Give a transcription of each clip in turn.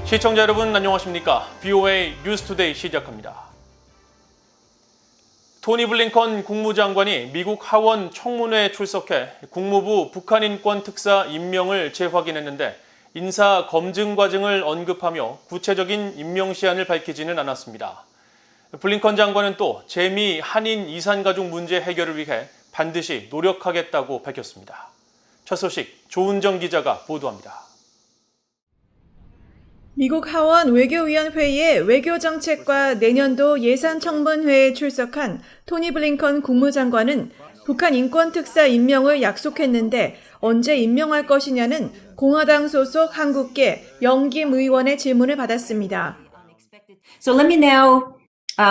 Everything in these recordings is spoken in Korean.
시청자 여러분 안녕하십니까? VOA 뉴스투데이 시작합니다. 토니 블링컨 국무장관이 미국 하원 청문회에 출석해 국무부 북한인권 특사 임명을 재확인했는데 인사 검증 과정을 언급하며 구체적인 임명 시한을 밝히지는 않았습니다. 블링컨 장관은 또 재미 한인 이산 가족 문제 해결을 위해 반드시 노력하겠다고 밝혔습니다. 첫 소식 조은정 기자가 보도합니다. 미국 하원 외교위원회의 외교정책과 내년도 예산청문회에 출석한 토니 블링컨 국무장관은 북한 인권특사 임명을 약속했는데 언제 임명할 것이냐는 공화당 소속 한국계 영김 의원의 질문을 받았습니다. So let me now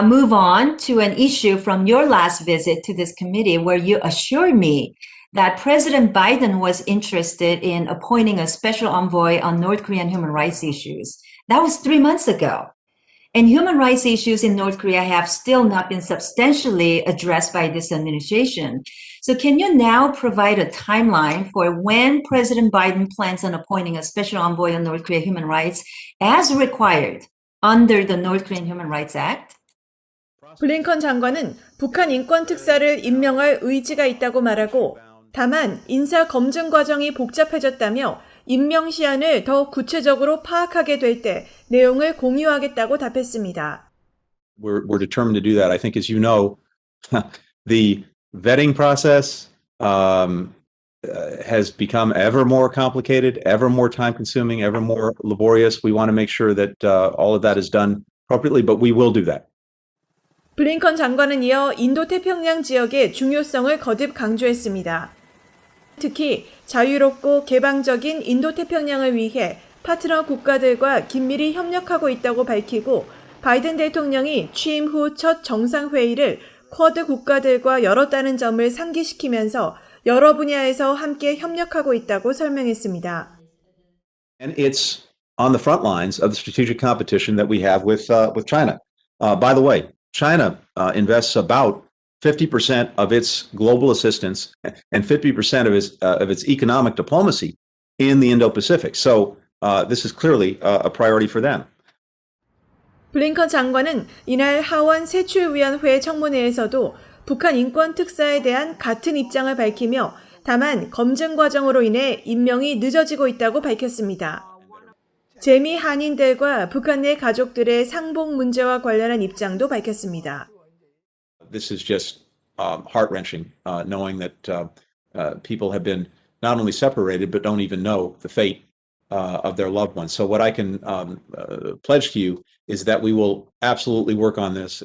move on to an issue from your last visit to this committee where you assured me that President Biden was interested in appointing a special envoy on North Korean human rights issues. That was 3 months ago. And human rights issues in North Korea have still not been substantially addressed by this administration. So can you now provide a timeline for when President Biden plans on appointing a special envoy on North Korea human rights as required under the North Korean Human Rights Act? 블링컨 장관은 북한 인권 특사를 임명할 의지가 있다고 말하고 다만 인사 검증 과정이 복잡해졌다며 임명 시한을 더 구체적으로 파악하게 될 때 내용을 공유하겠다고 답했습니다. We're determined to do that. I think, as you know, the vetting process has become ever more complicated, ever more time-consuming, ever more laborious. We want to make sure that all of that is done appropriately, but we will do that. 블링컨 장관은 이어 인도태평양 지역의 중요성을 거듭 강조했습니다. 특히 자유롭고 개방적인 인도태평양을 위해 파트너 국가들과 긴밀히 협력하고 있다고 밝히고 바이든 대통령이 취임 후 첫 정상회의를 쿼드 국가들과 열었다는 점을 상기시키면서 여러 분야에서 함께 협력하고 있다고 설명했습니다. And it's on the front lines of the strategic competition that we have with China. By the way, China invests about 50% of its global assistance and 50% of its economic diplomacy in the Indo-Pacific. So this is clearly a priority for them. 블링컨 장관은 이날 하원 세출위원회 청문회에서도 북한 인권 특사에 대한 같은 입장을 밝히며 다만 검증 과정으로 인해 임명이 늦어지고 있다고 밝혔습니다. 재미 한인들과 북한 내 가족들의 상봉 문제와 관련한 입장도 밝혔습니다. This is just heart-wrenching, knowing that people have been not only separated, but don't even know the fate of their loved ones. So what I can pledge to you is that we will absolutely work on this.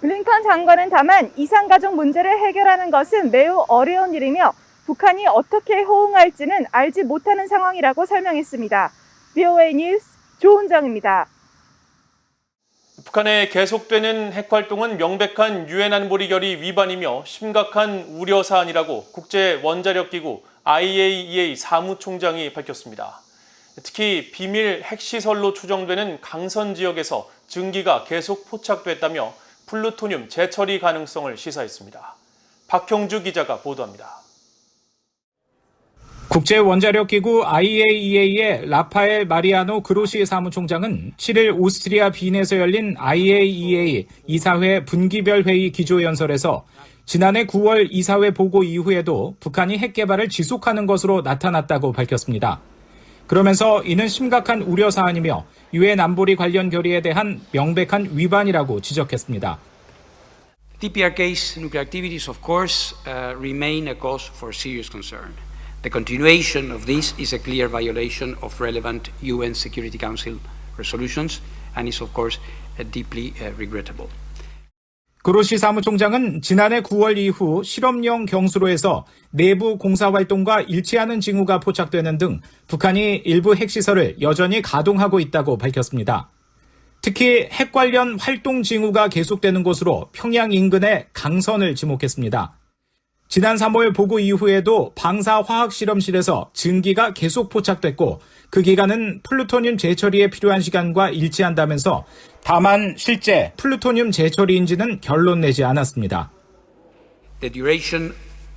블링컨 장관은 다만 이산가족 문제를 해결하는 것은 매우 어려운 일이며 북한이 어떻게 호응할지는 알지 못하는 상황이라고 설명했습니다. VOA 뉴스 조은정입니다. 북한의 계속되는 핵활동은 명백한 유엔 안보리 결의 위반이며 심각한 우려 사안이라고 국제 원자력기구 IAEA 사무총장이 밝혔습니다. 특히 비밀 핵시설로 추정되는 강선 지역에서 증기가 계속 포착됐다며 플루토늄 재처리 가능성을 시사했습니다. 박형주 기자가 보도합니다. 국제원자력기구 IAEA의 라파엘 마리아노 그로시 사무총장은 7일 오스트리아 빈에서 열린 IAEA 이사회 분기별 회의 기조연설에서 지난해 9월 이사회 보고 이후에도 북한이 핵 개발을 지속하는 것으로 나타났다고 밝혔습니다. 그러면서 이는 심각한 우려 사안이며 유엔 안보리 관련 결의에 대한 명백한 위반이라고 지적했습니다. DPRK's nuclear activities, of course, remain a cause for serious concern. The continuation of this is a clear violation of relevant UN Security Council resolutions and is, of course, deeply regrettable. 그로시 사무총장은 지난해 9월 이후 실험용 경수로에서 내부 공사활동과 일치하는 징후가 포착되는 등 북한이 일부 핵시설을 여전히 가동하고 있다고 밝혔습니다. 특히 핵 관련 활동 징후가 계속되는 곳으로 평양 인근의 강선을 지목했습니다. 지난 3월 보고 이후에도 방사화학실험실에서 증기가 계속 포착됐고 그 기간은 플루토늄 재처리에 필요한 시간과 일치한다면서 다만 실제 플루토늄 재처리인지는 결론 내지 않았습니다. The duration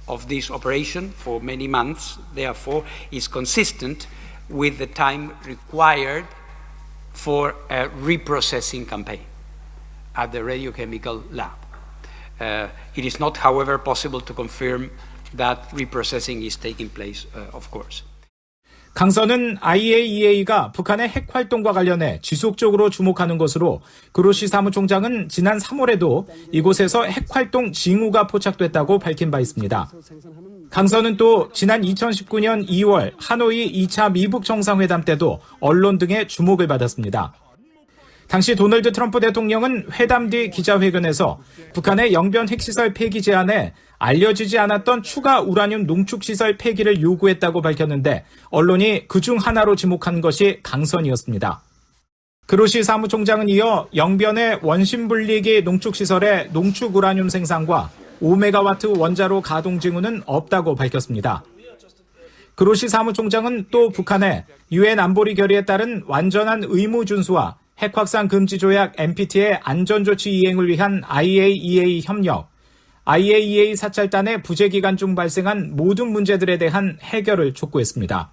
of this operation for many months, therefore, is consistent with the time required for a reprocessing campaign at the radiochemical lab. It is not, however, possible to confirm that reprocessing is taking place, of course. 강선은 IAEA가 북한의 핵 활동과 관련해 지속적으로 주목하는 것으로 그로시 사무총장은 지난 3월에도 이곳에서 핵 활동 징후가 포착됐다고 밝힌 바 있습니다. 강선은 또 지난 2019년 2월 하노이 2차 미북 정상회담 때도 언론 등의 주목을 받았습니다. 당시 도널드 트럼프 대통령은 회담 뒤 기자회견에서 북한의 영변 핵시설 폐기 제안에 알려지지 않았던 추가 우라늄 농축시설 폐기를 요구했다고 밝혔는데 언론이 그중 하나로 지목한 것이 강선이었습니다. 그로시 사무총장은 이어 영변의 원심분리기 농축시설의 농축 우라늄 생산과 5메가와트 원자로 가동 징후는 없다고 밝혔습니다. 그로시 사무총장은 또 북한의 유엔 안보리 결의에 따른 완전한 의무 준수와 핵확산 금지 조약 NPT의 안전조치 이행을 위한 IAEA 협력, IAEA 사찰단의 부재 기간 중 발생한 모든 문제들에 대한 해결을 촉구했습니다.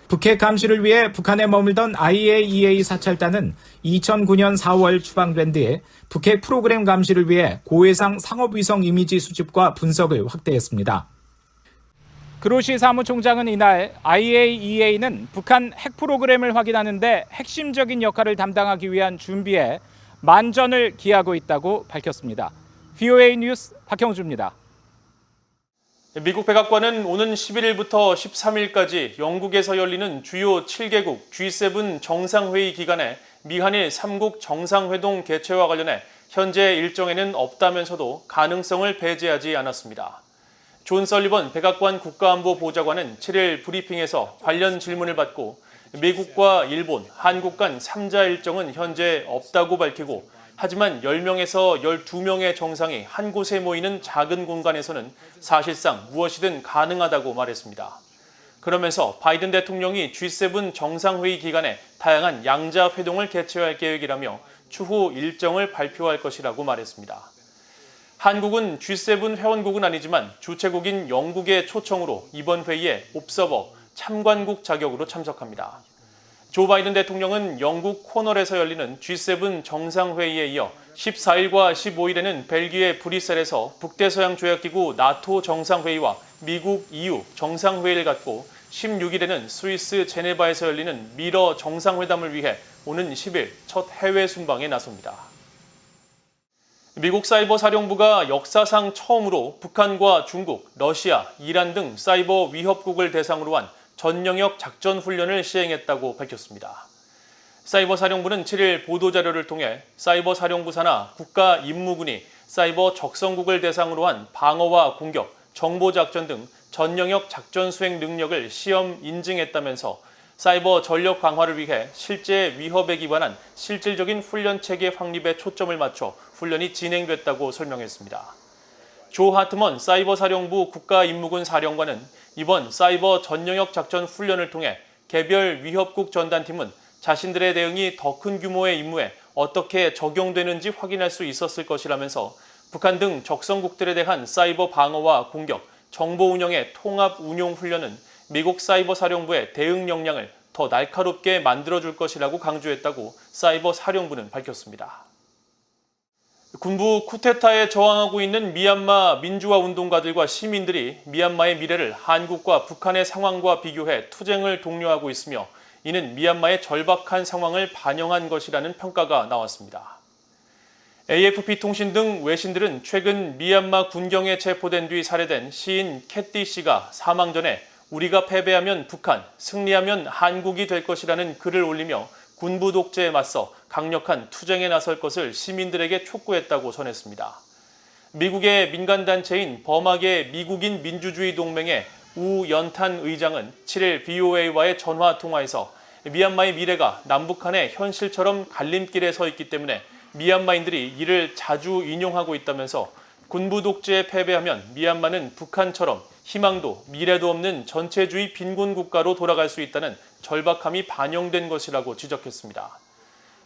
북핵 감시를 위해 북한에 머물던 IAEA 사찰단은 2009년 4월 추방된 뒤 북핵 프로그램 감시를 위해 고해상 상업위성 이미지 수집과 분석을 확대했습니다. 그로시 사무총장은 이날 IAEA는 북한 핵 프로그램을 확인하는 데 핵심적인 역할을 담당하기 위한 준비에 만전을 기하고 있다고 밝혔습니다. VOA 뉴스 박형주입니다. 미국 백악관은 오는 11일부터 13일까지 영국에서 열리는 주요 7개국 G7 정상회의 기간에 미한일 3국 정상회동 개최와 관련해 현재 일정에는 없다면서도 가능성을 배제하지 않았습니다. 존 설리번 백악관 국가안보보좌관은 7일 브리핑에서 관련 질문을 받고 미국과 일본, 한국 간 3자 일정은 현재 없다고 밝히고 하지만 10명에서 12명의 정상이 한 곳에 모이는 작은 공간에서는 사실상 무엇이든 가능하다고 말했습니다. 그러면서 바이든 대통령이 G7 정상회의 기간에 다양한 양자 회동을 개최할 계획이라며 추후 일정을 발표할 것이라고 말했습니다. 한국은 G7 회원국은 아니지만 주최국인 영국의 초청으로 이번 회의에 옵서버, 참관국 자격으로 참석합니다. 조 바이든 대통령은 영국 코널에서 열리는 G7 정상회의에 이어 14일과 15일에는 벨기에 브뤼셀에서 북대서양조약기구 나토 정상회의와 미국 EU 정상회의를 갖고 16일에는 스위스 제네바에서 열리는 미러 정상회담을 위해 오는 10일 첫 해외 순방에 나섭니다. 미국 사이버 사령부가 역사상 처음으로 북한과 중국, 러시아, 이란 등 사이버 위협국을 대상으로 한 전 영역 작전 훈련을 시행했다고 밝혔습니다. 사이버 사령부는 7일 보도자료를 통해 사이버 사령부 산하 국가임무군이 사이버 적성국을 대상으로 한 방어와 공격, 정보작전 등 전 영역 작전 수행 능력을 시험 인증했다면서 사이버 전력 강화를 위해 실제 위협에 기반한 실질적인 훈련 체계 확립에 초점을 맞춰 훈련이 진행됐다고 설명했습니다. 조 하트먼 사이버 사령부 국가임무군 사령관은 이번 사이버 전영역 작전 훈련을 통해 개별 위협국 전단팀은 자신들의 대응이 더 큰 규모의 임무에 어떻게 적용되는지 확인할 수 있었을 것이라면서 북한 등 적성국들에 대한 사이버 방어와 공격, 정보 운영의 통합 운용 훈련은 미국 사이버 사령부의 대응 역량을 더 날카롭게 만들어줄 것이라고 강조했다고 사이버 사령부는 밝혔습니다. 군부 쿠데타에 저항하고 있는 미얀마 민주화 운동가들과 시민들이 미얀마의 미래를 한국과 북한의 상황과 비교해 투쟁을 독려하고 있으며 이는 미얀마의 절박한 상황을 반영한 것이라는 평가가 나왔습니다. AFP 통신 등 외신들은 최근 미얀마 군경에 체포된 뒤 살해된 시인 캣티 씨가 사망 전에 우리가 패배하면 북한, 승리하면 한국이 될 것이라는 글을 올리며 군부 독재에 맞서 강력한 투쟁에 나설 것을 시민들에게 촉구했다고 전했습니다. 미국의 민간단체인 버마계 미국인 민주주의 동맹의 우연탄 의장은 7일 VOA와의 전화통화에서 미얀마의 미래가 남북한의 현실처럼 갈림길에 서 있기 때문에 미얀마인들이 이를 자주 인용하고 있다면서 군부 독재에 패배하면 미얀마는 북한처럼 희망도 미래도 없는 전체주의 빈곤 국가로 돌아갈 수 있다는 절박함이 반영된 것이라고 지적했습니다.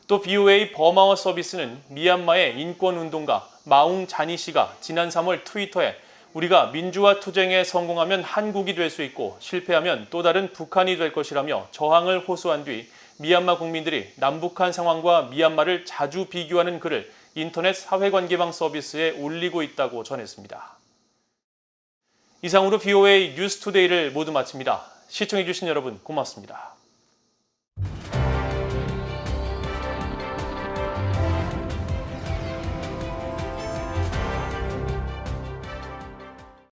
또 VOA 버마어 서비스는 미얀마의 인권운동가 마웅 자니 씨가 지난 3월 트위터에 우리가 민주화 투쟁에 성공하면 한국이 될 수 있고 실패하면 또 다른 북한이 될 것이라며 저항을 호소한 뒤 미얀마 국민들이 남북한 상황과 미얀마를 자주 비교하는 글을 인터넷 사회관계망 서비스에 올리고 있다고 전했습니다. 이상으로 VOA 뉴스투데이를 모두 마칩니다. 시청해주신 여러분 고맙습니다.